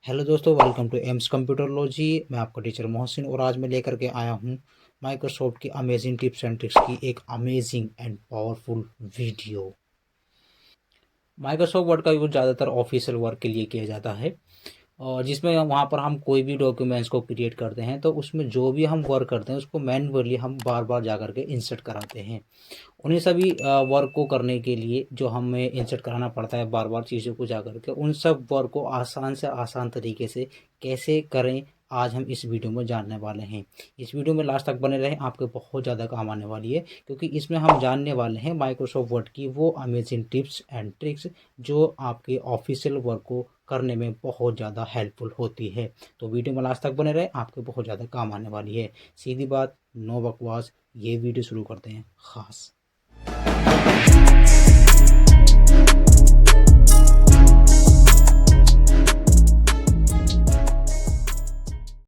Hello दोस्तों, welcome to AIIMS कंप्यूटरलॉजी। मैं आपका टीचर मोहसिन और आज मैं लेकर के आया हूँ माइक्रोसॉफ्ट की अमेजिंग टिप्स एंड ट्रिक्स की एक amazing and powerful video. Microsoft word का यूज़ ज़्यादातर ऑफिशियल वर्क के लिए किया जाता है और जिसमें वहाँ पर हम कोई भी डॉक्यूमेंट्स को क्रिएट करते हैं तो उसमें जो भी हम वर्क करते हैं उसको मैन्युअली हम बार बार जा करके इंसर्ट कराते हैं। उन्हीं सभी वर्क को करने के लिए जो हमें इंसर्ट कराना पड़ता है बार बार चीज़ों को जा करके, उन सब वर्क को आसान से आसान तरीके से कैसे करें, आज हम इस वीडियो में जानने वाले हैं। इस वीडियो में लास्ट तक बने रहें, आपके बहुत ज़्यादा काम आने वाली है क्योंकि इसमें हम जानने वाले हैं माइक्रोसॉफ्ट वर्ड की वो अमेजिंग टिप्स एंड ट्रिक्स जो आपके ऑफिशियल वर्क को करने में बहुत ज़्यादा हेल्पफुल होती है। तो वीडियो में लास्ट तक बने रहें, आपके बहुत ज़्यादा काम आने वाली है। सीधी बात, नो बकवास, ये वीडियो शुरू करते हैं खास।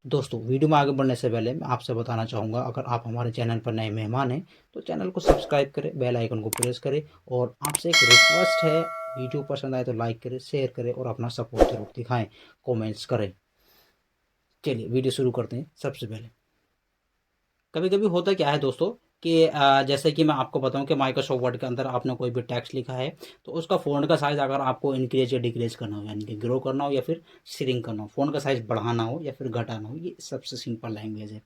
दोस्तों, वीडियो में आगे बढ़ने से पहले मैं आपसे बताना चाहूँगा, अगर आप हमारे चैनल पर नए मेहमान हैं तो चैनल को सब्सक्राइब करें, बेल आइकन को प्रेस करें और आपसे एक रिक्वेस्ट है, वीडियो पसंद आए तो लाइक करें, शेयर करें और अपना सपोर्ट जरूर दिखाएं, कमेंट्स करें। चलिए वीडियो शुरू करते हैं। सबसे पहले कभी कभी होता क्या है दोस्तों कि जैसे कि मैं आपको बताऊं कि माइक्रोसॉफ्ट वर्ड के अंदर आपने कोई भी टेक्स्ट लिखा है तो उसका फ़ॉन्ट का साइज़ अगर आपको इंक्रीज या डिक्रीज करना हो, यानी कि ग्रो करना हो या फिर श्रिंक करना हो, फ़ॉन्ट का साइज़ बढ़ाना हो या फिर घटाना हो, ये सबसे सिंपल लैंग्वेज है।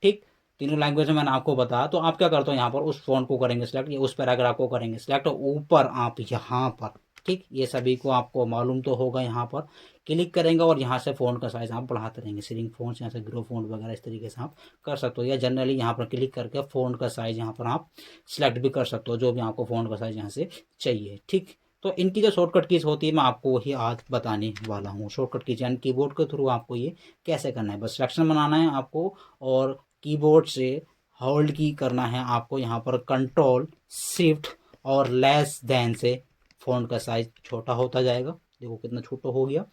ठीक, तीनों लैंग्वेज में मैंने आपको बताया। तो आप क्या करते हो, यहाँ पर उस फ़ॉन्ट को करेंगे सिलेक्ट या उस पैराग्राफ को करेंगे सिलेक्ट, ऊपर आप यहाँ पर, ठीक, ये सभी को आपको मालूम तो होगा, यहाँ पर क्लिक करेंगे और यहाँ से फ़ॉन्ट का साइज़ आप बढ़ाते रहेंगे, श्रिंक फ़ॉन्ट, यहाँ से ग्रो फ़ॉन्ट वगैरह इस तरीके से आप कर सकते हो। या जनरली यहाँ पर क्लिक करके फ़ॉन्ट का साइज़ यहाँ पर आप सिलेक्ट भी कर सकते हो, जो भी आपको फ़ॉन्ट का साइज़ यहाँ से चाहिए। ठीक, तो इनकी जो शॉर्टकट कीज़ होती है मैं आपको वही आज बताने वाला हूँ। शॉर्टकट कीज़ यानी कीबोर्ड के थ्रू आपको ये कैसे करना है, बस सिलेक्शन बनाना है आपको और कीबोर्ड से होल्ड की करना है आपको, यहाँ पर कंट्रोल शिफ्ट और लेस देन से फ़ॉन्ट का साइज़ छोटा होता जाएगा। देखो कितना छोटा हो गया।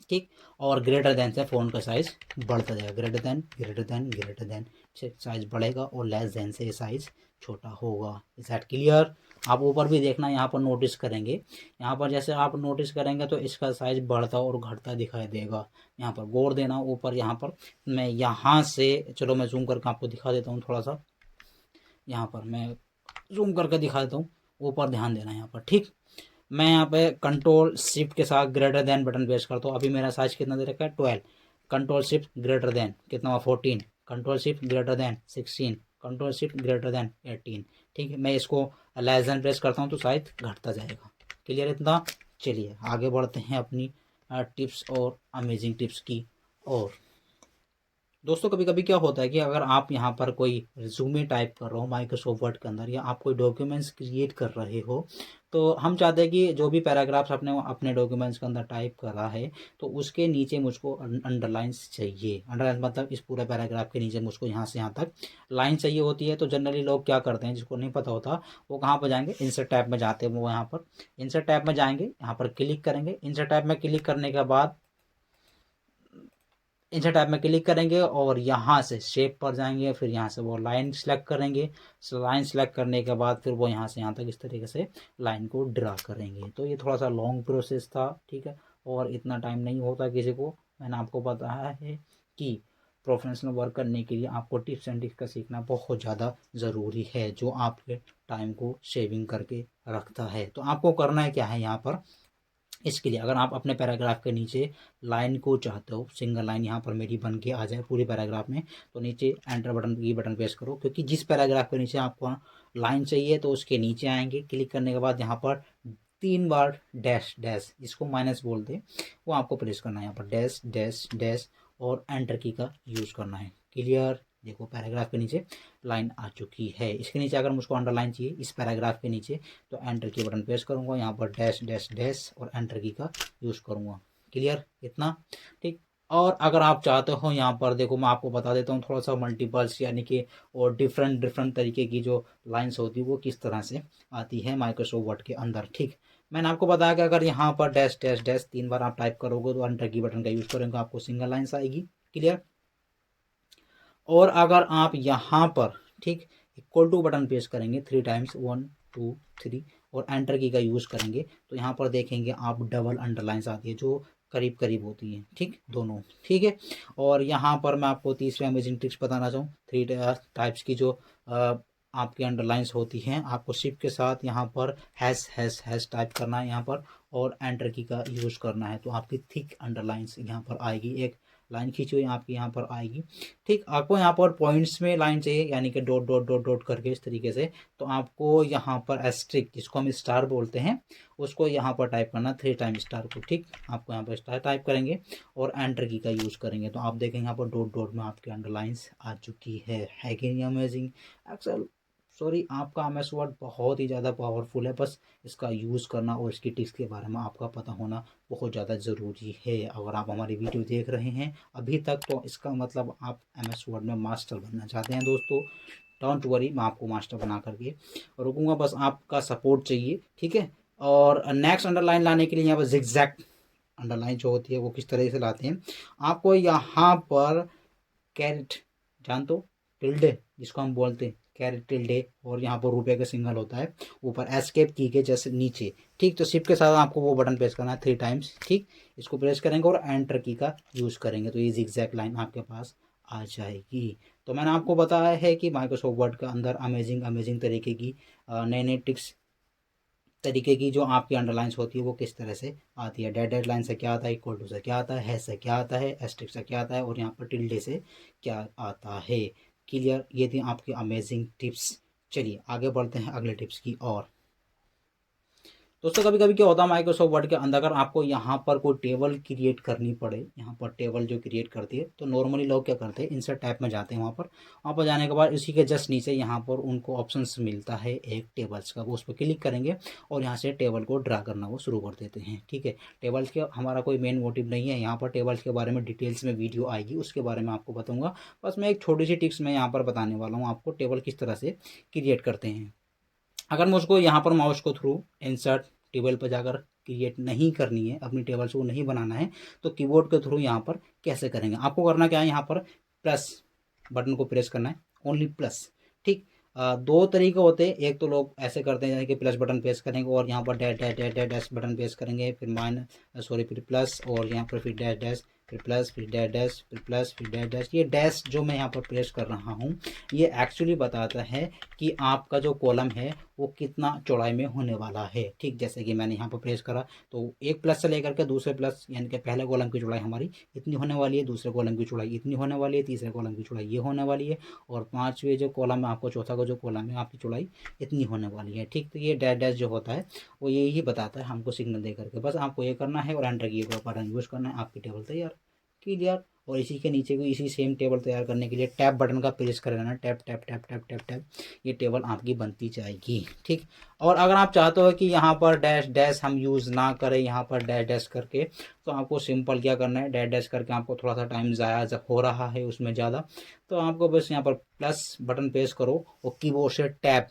ठीक, और ग्रेटर देन से फ़ॉन्ट का साइज़ बढ़ता जाएगा, greater than greater than greater than से साइज़ बढ़ेगा और लेस देन से साइज़ छोटा होगा। इस दैट क्लियर? आप ऊपर भी देखना, यहाँ पर नोटिस करेंगे, यहाँ पर जैसे आप नोटिस करेंगे तो इसका साइज़ बढ़ता और घटता दिखाई देगा। यहाँ पर गौर देना, ऊपर यहाँ पर मैं यहाँ से, चलो मैं जूम करके आपको दिखा देता हूँ थोड़ा सा, यहाँ पर मैं जूम करके दिखा देता हूँ, ऊपर ध्यान देना यहाँ पर। ठीक, मैं यहाँ पे कंट्रोल शिफ्ट के साथ ग्रेटर देन बटन प्रेस करता हूँ। अभी मेरा साइज कितना दे रखा है, 12। कंट्रोल शिफ्ट ग्रेटर देन कितना हुआ, 14। Control shift greater than 16। Control shift greater than 18। ठीक है, मैं इसको लेस देन प्रेस करता हूँ तो साइज घटता जाएगा। क्लियर इतना? चलिए आगे बढ़ते हैं अपनी टिप्स और अमेजिंग टिप्स की और दोस्तों, कभी कभी क्या होता है कि अगर आप यहाँ पर कोई रिज्यूमे टाइप कर रहे हो माइक्रोसॉफ्ट वर्ड के अंदर या आप कोई डॉक्यूमेंट्स क्रिएट कर रहे हो, तो हम चाहते हैं कि जो भी पैराग्राफ्स अपने अपने डॉक्यूमेंट्स के अंदर टाइप कर रहा है तो उसके नीचे मुझको अंडरलाइंस चाहिए। अंडरलाइन मतलब इस पूरे पैराग्राफ के नीचे मुझको यहाँ से यहाँ तक लाइन चाहिए होती है। तो जनरली लोग क्या करते हैं, जिसको नहीं पता होता, वो कहाँ पर जाएंगे, इंसर्ट टैब में जाते हैं। वो यहाँ पर इंसर्ट टैब में जाएंगे, यहाँ पर क्लिक करेंगे। इंसर्ट टैब में क्लिक करने के बाद इंसर्ट टैब में क्लिक करेंगे और यहाँ से शेप पर जाएंगे, फिर यहाँ से वो लाइन सेलेक्ट करेंगे। लाइन सेलेक्ट करने के बाद फिर वो यहाँ से यहाँ तक इस तरीके से लाइन को ड्रा करेंगे। तो ये थोड़ा सा लॉन्ग प्रोसेस था, ठीक है, और इतना टाइम नहीं होता किसी को। मैंने आपको बताया है कि प्रोफेशनल वर्क करने के लिए आपको टिप्स एंड ट्रिक्स का सीखना बहुत ज़्यादा ज़रूरी है, जो आपके टाइम को सेविंग करके रखता है। तो आपको करना है क्या है, यहाँ पर इसके लिए अगर आप अपने पैराग्राफ के नीचे लाइन को चाहते हो, सिंगल लाइन यहाँ पर मेरी बन के आ जाए पूरी पैराग्राफ में, तो नीचे एंटर बटन की बटन प्रेस करो, क्योंकि जिस पैराग्राफ के नीचे आपको लाइन चाहिए तो उसके नीचे आएंगे। क्लिक करने के बाद यहाँ पर 3 बार डैश डैश, जिसको माइनस बोलते हैं, वो आपको प्रेस करना है, यहाँ पर डैश डैश डैश और एंटर की का यूज़ करना है। क्लियर? देखो पैराग्राफ के नीचे लाइन आ चुकी है। इसके नीचे अगर मुझको अंडरलाइन चाहिए इस पैराग्राफ के नीचे, तो एंटर की बटन प्रेस करूंगा, यहाँ पर डैश डैश डैश और एंटर की का यूज़ करूंगा। क्लियर इतना? ठीक, और अगर आप चाहते हो यहाँ पर देखो, मैं आपको बता देता हूँ थोड़ा सा मल्टीपल्स यानी कि और डिफरेंट डिफरेंट तरीके की जो लाइंस होती है वो किस तरह से आती है माइक्रोसॉफ्ट वर्ड के अंदर। ठीक, मैंने आपको बताया कि अगर यहाँ पर डैश डैश डैश 3 बार आप टाइप करोगे तो एंटर की बटन का यूज़ करेंगे, आपको सिंगल लाइन्स आएगी। क्लियर? और अगर आप यहाँ पर, ठीक, इक्वल टू बटन प्रेस करेंगे 3 टाइम्स, 1 2 3, और एंटर की का यूज़ करेंगे तो यहाँ पर देखेंगे आप डबल अंडरलाइंस आती है, जो करीब करीब होती हैं, ठीक, दोनों, ठीक है। और यहाँ पर मैं आपको तीसरे अमेजिंग ट्रिक्स बताना चाहूँ, 3 टाइप्स की जो आपकी अंडरलाइंस होती हैं, आपको शिफ्ट के साथ यहाँ पर हैश टाइप करना है यहाँ पर, और एंटर की का यूज़ करना है, तो आपकी थिक अंडरलाइंस यहाँ पर आएगी, एक लाइन खींची हुई आपकी यहाँ पर आएगी, ठीक। आपको यहाँ पर पॉइंट्स में लाइन चाहिए, यानी कि डॉट डॉट डॉट डॉट करके इस तरीके से, तो आपको यहाँ पर एस्ट्रिक, जिसको हम स्टार बोलते हैं, उसको यहाँ पर टाइप करना 3 टाइम स्टार को, ठीक। आपको यहाँ पर स्टार टाइप करेंगे और एंटर की का यूज़ करेंगे, तो आप देखेंगे यहाँ पर डॉट डॉट में आपके अंडरलाइंस आ चुकी है कि नहीं अमेजिंग। एक्सेल सॉरी, आपका एम एस वर्ड बहुत ही ज़्यादा पावरफुल है, बस इसका यूज़ करना और इसकी टिप्स के बारे में आपका पता होना बहुत ज़्यादा ज़रूरी है। अगर आप हमारी वीडियो देख रहे हैं अभी तक, तो इसका मतलब आप एम एस वर्ड में मास्टर बनना चाहते हैं दोस्तों। डोंट वरी, मैं आपको मास्टर बना करके रुकूंगा, बस आपका सपोर्ट चाहिए, ठीक है। और नेक्स्ट अंडरलाइन लाने के लिए यहाँ पर जिगजैग अंडरलाइन जो होती है वो किस तरह से लाते हैं, आपको यहाँ पर कैरेट, जान तो, टिल्डे जिसको हम बोलते हैं कैरेट टिल्डे, और यहाँ पर रुपए का सिंगल होता है ऊपर एस्केप की के जैसे नीचे, ठीक। तो शिफ्ट के साथ आपको वो बटन प्रेस करना है 3 टाइम्स, ठीक। इसको प्रेस करेंगे और एंटर की का यूज़ करेंगे, तो ये जिगजैग लाइन आपके पास आ जाएगी। तो मैंने आपको बताया है कि माइक्रोसॉफ्ट वर्ड के अंदर अमेजिंग तरीके की नए नए टिक्स तरीके की जो आपकी अंडरलाइंस होती है वो किस तरह से आती है। डेड लाइन से क्या आता है, इक्वल टू से क्या आता है से क्या आता है, एस्ट्रिक से क्या आता है, और यहाँ पर टिल्डे से क्या आता है। क्लियर, ये थी आपकी अमेजिंग टिप्स। चलिए आगे बढ़ते हैं अगले टिप्स की ओर। दोस्तों कभी कभी क्या होता है माइक्रोसॉफ्ट वर्ड के अंदर, अगर आपको यहाँ पर कोई टेबल क्रिएट करनी पड़े, यहाँ पर टेबल जो क्रिएट करती है, तो नॉर्मली लोग क्या करते हैं, इंसर्ट टैब में जाते हैं, वहाँ पर जाने के बाद इसी के जस्ट नीचे यहाँ पर उनको ऑप्शंस मिलता है एक टेबल्स का, वो उस पर क्लिक करेंगे और यहाँ से टेबल को ड्रा करना वो शुरू कर देते हैं, ठीक है। टेबल्स के हमारा कोई मेन मोटिव नहीं है, यहाँ पर टेबल्स के बारे में डिटेल्स में वीडियो आएगी, उसके बारे में आपको बताऊँगा। बस मैं एक छोटी सी टिप्स मैं यहाँ पर बताने वाला हूँ आपको, टेबल किस तरह से क्रिएट करते हैं। अगर मुझको यहाँ पर माउस को थ्रू इंसर्ट टेबल पर जाकर क्रिएट नहीं करनी है, अपनी टेबल को नहीं बनाना है, तो कीबोर्ड के थ्रू यहाँ पर कैसे करेंगे, आपको करना क्या है, यहाँ पर प्लस बटन को प्रेस करना है, ओनली प्लस, ठीक। 2 तरीके होते हैं, एक तो लोग ऐसे करते हैं कि प्लस बटन प्रेस करेंगे और यहाँ पर dash dash dash dash dash button press करेंगे, फिर फिर प्लस, और यहाँ पर फिर डैश डैश, फिर प्लस, फिर डैश डैश, फिर प्लस, फिर डैश डैश। ये डैश जो मैं यहाँ पर प्रेस कर रहा हूँ, ये एक्चुअली बताता है कि आपका जो कॉलम है वो कितना चौड़ाई में होने वाला है, ठीक। जैसे कि मैंने यहाँ पर प्रेस करा, तो एक प्लस से लेकर के दूसरे प्लस, यानी कि पहले कॉलम की चौड़ाई हमारी इतनी होने वाली है, दूसरे कॉलम की चौड़ाई इतनी होने वाली है, तीसरे कॉलम की चौड़ाई ये होने वाली है, और 5वें जो कॉलम है आपको, चौथा का जो कॉलम है आपकी चौड़ाई इतनी होने वाली है, ठीक। तो ये डैश डैश जो होता है वो यही बताता है हमको सिग्नल दे करके, बस आपको ये करना है और एंटर की बटन यूज़ करना है, आपकी टेबल तैयार, क्लियर। और इसी के नीचे को इसी सेम टेबल तैयार करने के लिए टैब बटन का प्रेस कर लेना, tap tap tap tap tap tap, ये टेबल आपकी बनती जाएगी, ठीक। और अगर आप चाहते हो कि यहाँ पर डैश डैश हम यूज़ ना करें, यहाँ पर डैश डैश करके, तो आपको सिंपल क्या करना है, डैश डैश करके आपको थोड़ा सा टाइम ज़ाया हो रहा है उसमें ज़्यादा, तो आपको बस यहाँ पर प्लस बटन प्रेस करो और कीबोर्ड से टैब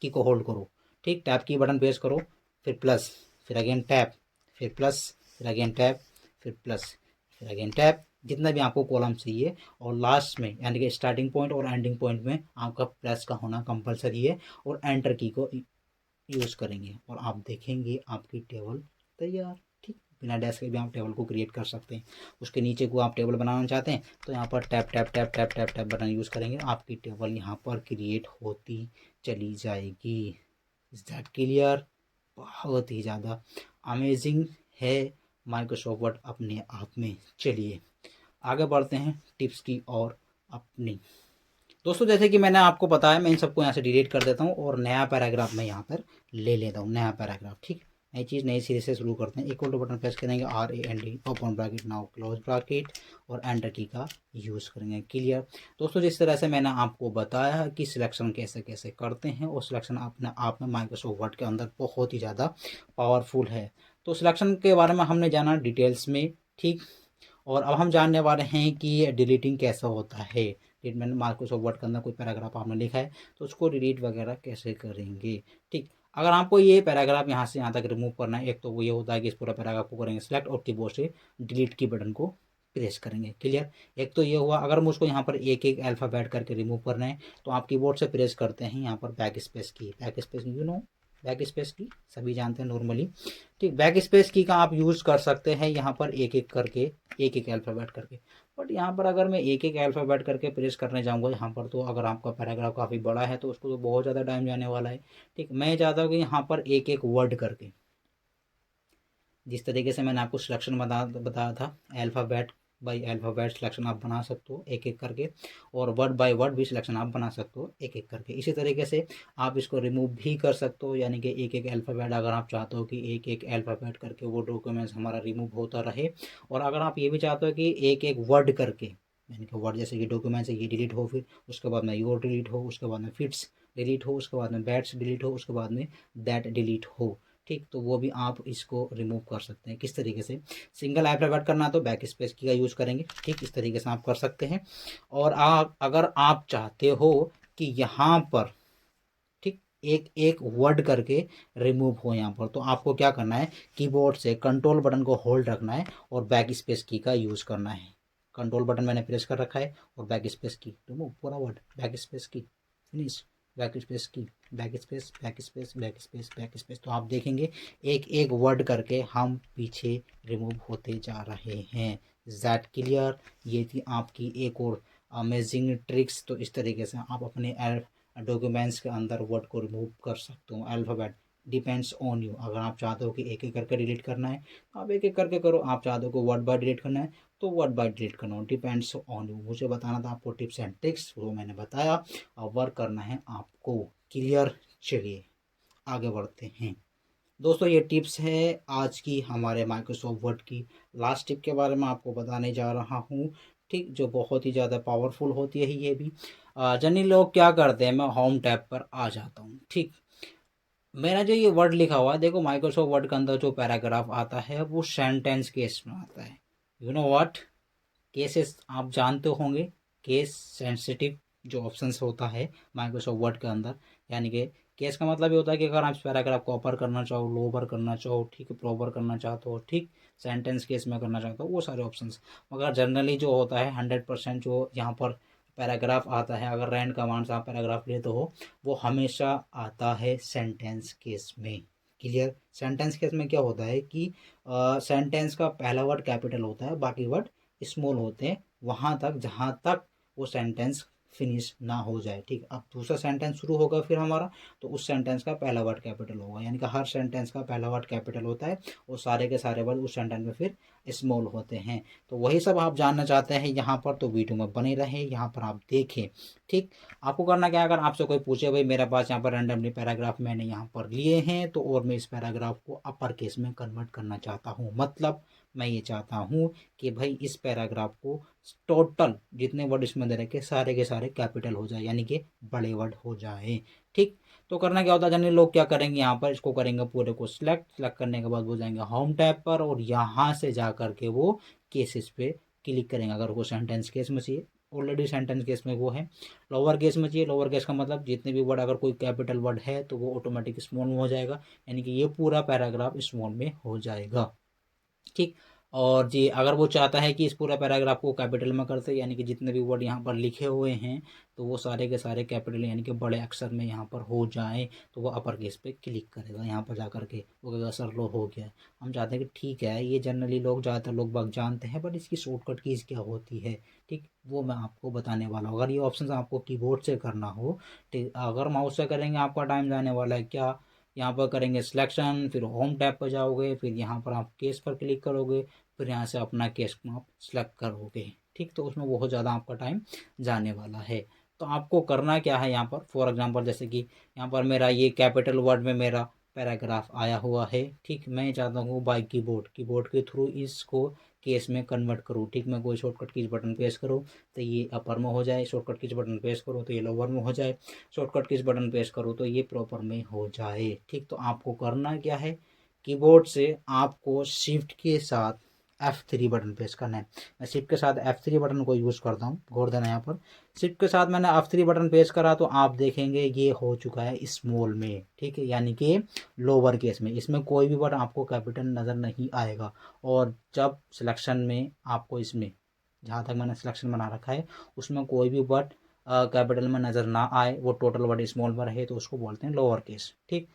की को होल्ड करो, ठीक। टैब की बटन प्रेस करो, फिर प्लस, फिर अगेन टैप, फिर प्लस, फिर अगेन टैप, फिर प्लस, फिर अगेन टैप, जितना भी आपको कॉलम चाहिए, और लास्ट में यानी कि स्टार्टिंग पॉइंट और एंडिंग पॉइंट में आपका प्लस का होना कंपलसरी है, और एंटर की को यूज़ करेंगे और आप देखेंगे आपकी टेबल तैयार, ठीक। बिना डैश के भी आप टेबल को क्रिएट कर सकते हैं। उसके नीचे को आप टेबल बनाना चाहते हैं तो यहाँ पर tap tap tap tap tap tap button use करेंगे, आपकी टेबल यहाँ पर क्रिएट होती चली जाएगी। Is that clear? बहुत ही ज़्यादा अमेजिंग है माइक्रोसॉफ्ट वर्ड अपने आप में। चलिए आगे बढ़ते हैं टिप्स की और अपनी। दोस्तों जैसे कि मैंने आपको बताया, मैं इन सबको यहाँ से डिलीट कर देता हूँ और नया पैराग्राफ मैं यहाँ पर ले लेता हूँ, नया पैराग्राफ, ठीक। नई चीज़ नई सिरे से शुरू करते हैं। इक्वल टू बटन प्रेस करेंगे, RAND open bracket, now close bracket, और एंटर की का यूज़ करेंगे, क्लियर। दोस्तों जिस तरह से मैंने आपको बताया कि सिलेक्शन कैसे कैसे करते हैं, और सिलेक्शन अपने आप में माइक्रोसॉफ्ट वर्ड के अंदर बहुत ही ज़्यादा पावरफुल है। तो सिलेक्शन के बारे में हमने जाना डिटेल्स में, ठीक। और अब हम जानने वाले हैं कि डिलीटिंग कैसा होता है। मैंने माइक्रोसॉफ्ट वर्ड के अंदर कोई पैराग्राफ आपने लिखा है तो उसको डिलीट वगैरह कैसे करेंगे, ठीक। अगर आपको ये पैराग्राफ यहाँ से यहाँ तक रिमूव करना है, एक तो वो ये होता है कि इस पूरा पैराग्राफ को करेंगे सिलेक्ट और कीबोर्ड से डिलीट की बटन को प्रेस करेंगे, क्लियर। एक तो ये हुआ। अगर मुझको यहाँ पर एक एक अल्फ़ाबेट करके रिमूव करना है तो आप कीबोर्ड से प्रेस करते हैं यहाँ पर बैक स्पेस की, बैक स्पेस की सभी जानते हैं नॉर्मली, ठीक। बैक स्पेस की का आप यूज़ कर सकते हैं यहाँ पर एक एक करके, एक एक अल्फ़ाबेट करके। बट यहाँ पर अगर मैं एक एक अल्फ़ाबेट करके प्रेस करने जाऊँगा यहाँ पर, तो अगर आपका पैराग्राफ काफ़ी बड़ा है तो उसको तो बहुत ज़्यादा टाइम जाने वाला है, ठीक। मैं चाहता हूँ कि यहाँ पर एक एक वर्ड करके, जिस तरीके से मैंने आपको सिलेक्शन बताया था, अल्फ़ाबेट बाय अल्फ़ाबेट सिलेक्शन आप बना सकते हो एक एक करके, और वर्ड बाय वर्ड भी सिलेक्शन आप बना सकते हो एक एक करके। इसी तरीके से आप इसको रिमूव भी कर सकते हो, यानी कि एक एक अल्फ़ाबेट अगर आप चाहते हो कि एक एक अल्फ़ाबेट करके वो डॉक्यूमेंट्स हमारा रिमूव होता रहे, और अगर आप ये भी चाहते हो कि एक एक वर्ड करके, यानी कि वर्ड जैसे कि डॉक्यूमेंट्स है ये डिलीट हो, फिर उसके बाद में योर डिलीट हो, उसके बाद में फिट्स डिलीट हो, उसके बाद में बैट्स डिलीट हो, उसके बाद में दैट डिलीट हो, ठीक। तो वो भी आप इसको रिमूव कर सकते हैं। किस तरीके से, सिंगल अल्फ़ाबेट करना तो बैक स्पेस की का यूज़ करेंगे, ठीक। इस तरीके से आप कर सकते हैं। और आप अगर आप चाहते हो कि यहाँ पर, ठीक, एक एक वर्ड करके रिमूव हो यहाँ पर, तो आपको क्या करना है, कीबोर्ड से कंट्रोल बटन को होल्ड रखना है और बैक स्पेस की का यूज़ करना है। कंट्रोल बटन मैंने प्रेस कर रखा है और बैक स्पेस की, रिमूव पूरा वर्ड, बैक स्पेस की, फिनिश, बैक स्पेस की, back space, back space, back space, back space. तो आप देखेंगे एक एक वर्ड करके हम पीछे रिमूव होते जा रहे हैं। That clear. ये थी आपकी एक और अमेजिंग ट्रिक्स। तो इस तरीके से आप अपने डॉक्यूमेंट्स के अंदर वर्ड को रिमूव कर सकते हो। Alphabet depends on you. अगर आप चाहते हो कि एक एक करके डिलीट करना है तो आप एक एक करके करो, आप चाहते हो कि वर्ड बाय डिलीट करना है तो वर्ड बाय डिलीट करना, डिपेंड्स ऑन यू। मुझे बताना था आपको टिप्स एंड ट्रिक्स, वो मैंने बताया, और वर्क करना है आपको। क्लियर। चलिए आगे बढ़ते हैं दोस्तों। ये टिप्स है आज की हमारे माइक्रोसॉफ्ट वर्ड की। लास्ट टिप के बारे में आपको बताने जा रहा हूँ, ठीक, जो बहुत ही ज़्यादा पावरफुल होती है ये भी। जनरली लोग क्या करते हैं, मैं होम टैब पर आ जाता हूँ, ठीक। मेरा जो ये वर्ड लिखा हुआ है, देखो माइक्रोसॉफ्ट वर्ड के अंदर जो पैराग्राफ आता है वो सेंटेंस केस में आता है। यू नो व्हाट, केसेस आप जानते होंगे, केस सेंसिटिव जो ऑप्शंस होता है माइक्रोसॉफ्ट वर्ड के अंदर, यानी कि केस का मतलब ये होता है कि अगर आप इस पैराग्राफ को अपर करना चाहो, लोअर करना चाहो, ठीक, प्रॉपर करना चाहते हो, ठीक, सेंटेंस केस में करना चाहते हो, वो सारे ऑप्शंस। मगर जनरली जो होता है 100% जो यहाँ पर पैराग्राफ आता है, अगर रैंड कमांड से आप पैराग्राफ लेते हो, वो हमेशा आता है सेंटेंस केस में। क्लियर। सेंटेंस केस में क्या होता है कि सेंटेंस का पहला वर्ड कैपिटल होता है, बाकी वर्ड स्मॉल होते हैं, वहाँ तक जहाँ तक वो सेंटेंस फिनिश ना हो जाए, ठीक। अब दूसरा सेंटेंस शुरू होगा फिर हमारा, तो उस सेंटेंस का पहला वर्ड कैपिटल होगा, यानी कि हर सेंटेंस का पहला वर्ड कैपिटल होता है और सारे के सारे वर्ड उस सेंटेंस में फिर स्मॉल होते हैं। तो वही सब आप जानना चाहते हैं यहाँ पर, तो वीडियो में बने रहें, यहाँ पर आप देखें, ठीक। आपको करना क्या है, अगर आपसे कोई पूछे भाई मेरे पास यहाँ पर रैंडमली पैराग्राफ मैंने यहाँ पर लिए हैं, तो और मैं इस पैराग्राफ को अपर केस में कन्वर्ट करना चाहता हूँ, मतलब मैं ये चाहता हूँ कि भाई इस पैराग्राफ को टोटल जितने वर्ड इसमें दे रखे सारे के सारे कैपिटल हो जाए, यानी कि बड़े वर्ड हो जाए, ठीक। तो करना क्या होता है, जनरली लोग क्या करेंगे, यहाँ पर इसको करेंगे पूरे को सिलेक्ट करने के बाद वो जाएंगे होम टैब पर और यहाँ से जा करके वो केसेस पे क्लिक करेंगे। अगर वो सेंटेंस केस में चाहिए, ऑलरेडी सेंटेंस केस में वो है, लोअर केस में चाहिए, लोअर केस का मतलब जितने भी वर्ड, अगर कोई कैपिटल वर्ड है तो वो ऑटोमेटिक स्मॉल में हो जाएगा, यानी कि ये पूरा पैराग्राफ स्मॉल में हो जाएगा, ठीक। और जी अगर वो चाहता है कि इस पूरा पैराग्राफ को कैपिटल में करते, यानी कि जितने भी वर्ड यहाँ पर लिखे हुए हैं तो वो सारे के सारे कैपिटल यानी कि बड़े अक्षर में यहाँ पर हो जाए, तो वो अपर केस पे क्लिक करेगा, यहाँ पर जा करके वो कहेगा सर लो हो गया। हम चाहते हैं कि ठीक है, ये जनरली लोग ज़्यादातर लोग बाग जानते हैं, बट इसकी शॉर्टकट कीज़ क्या होती है, ठीक, वो मैं आपको बताने वाला हूँ। अगर ये ऑप्शन आपको कीबोर्ड से करना हो, ठीक, अगर माउस से करेंगे आपका टाइम जाने वाला है। क्या, यहाँ पर करेंगे सिलेक्शन, फिर होम टैब पर जाओगे, फिर यहाँ पर आप केस पर क्लिक करोगे, फिर यहाँ से अपना केस को आप सिलेक्ट करोगे, ठीक। तो उसमें बहुत ज़्यादा आपका टाइम जाने वाला है। तो आपको करना क्या है, यहाँ पर फॉर एग्जांपल जैसे कि यहाँ पर मेरा ये कैपिटल वर्ड में मेरा पैराग्राफ आया हुआ है, ठीक। मैं चाहता हूँ बाय कीबोर्ड के थ्रू इसको केस में कन्वर्ट करूँ, ठीक। मैं कोई शॉर्टकट कीज बटन प्रेस करूँ तो ये अपर में हो जाए, शॉर्टकट कीज बटन प्रेस करूँ तो ये लोअर में हो जाए, शॉर्टकट कीज बटन प्रेस करूँ तो ये प्रॉपर में हो जाए, ठीक। तो आपको करना क्या है, कीबोर्ड से आपको शिफ्ट के साथ F3 बटन प्रेस करना है। मैं शिफ्ट के साथ F3 बटन को यूज़ करता हूँ, गौर देना यहाँ पर। शिफ्ट के साथ मैंने F3 बटन प्रेस करा तो आप देखेंगे ये हो चुका है स्मॉल में, ठीक है, यानी कि लोअर केस में। इसमें कोई भी वर्ड आपको कैपिटल नज़र नहीं आएगा। और जब सिलेक्शन में आपको इसमें, जहाँ तक मैंने सिलेक्शन बना रखा है, उसमें कोई भी वर्ड कैपिटल में नज़र ना आए, वो टोटल वर्ड स्मॉल में रहे, तो उसको बोलते हैं लोअर केस, ठीक।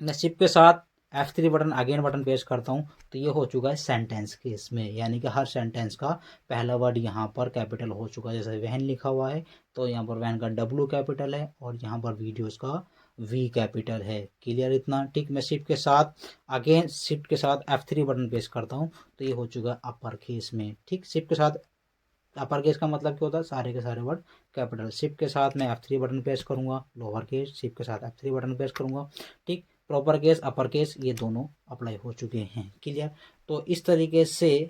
मैं शिफ्ट के साथ F3 button again button press करता हूँ तो ये हो चुका है सेंटेंस के इसमें, यानी कि हर सेंटेंस का पहला वर्ड यहाँ पर कैपिटल हो चुका है। जैसे वैन लिखा हुआ है तो यहाँ पर वैन का W कैपिटल है और यहाँ पर वीडियोस का V कैपिटल है। क्लियर इतना? ठीक। मैं शिफ्ट के साथ अगेन शिफ्ट के साथ F3 बटन प्रेस करता हूँ तो ये हो चुका है अपर केस में। ठीक। शिफ्ट के साथ अपर केस का मतलब क्या होता है, सारे के सारे वर्ड कैपिटल। शिफ्ट के साथ मैं F3 बटन प्रेस करूंगा, लोअर केस। शिफ्ट के साथ F3 बटन प्रेस करूंगा। ठीक। प्रॉपर केस अपर केस ये दोनों अप्लाई हो चुके हैं। क्लियर? तो इस तरीके से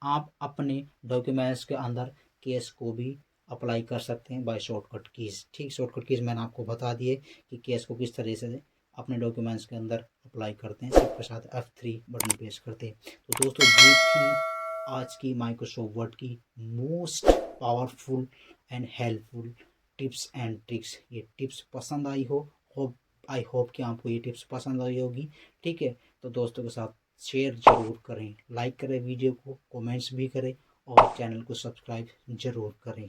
आप अपने डॉक्यूमेंट्स के अंदर केस को भी अप्लाई कर सकते हैं बाय शॉर्टकट कीज़। ठीक। शॉर्टकट कीज़ मैंने आपको बता दिए कि केस को किस तरह से अपने डॉक्यूमेंट्स के अंदर अप्लाई करते हैं। शिफ्ट के साथ F3 बटन प्रेस करते हैं। तो दोस्तों ये थी आज की माइक्रोसॉफ्ट वर्ड की most powerful and helpful tips and tricks. ये टिप्स पसंद आई हो, आई होप कि आपको ये टिप्स पसंद आई होगी। ठीक है, तो दोस्तों के साथ शेयर ज़रूर करें, लाइक करें वीडियो को, कमेंट्स भी करें और चैनल को सब्सक्राइब ज़रूर करें।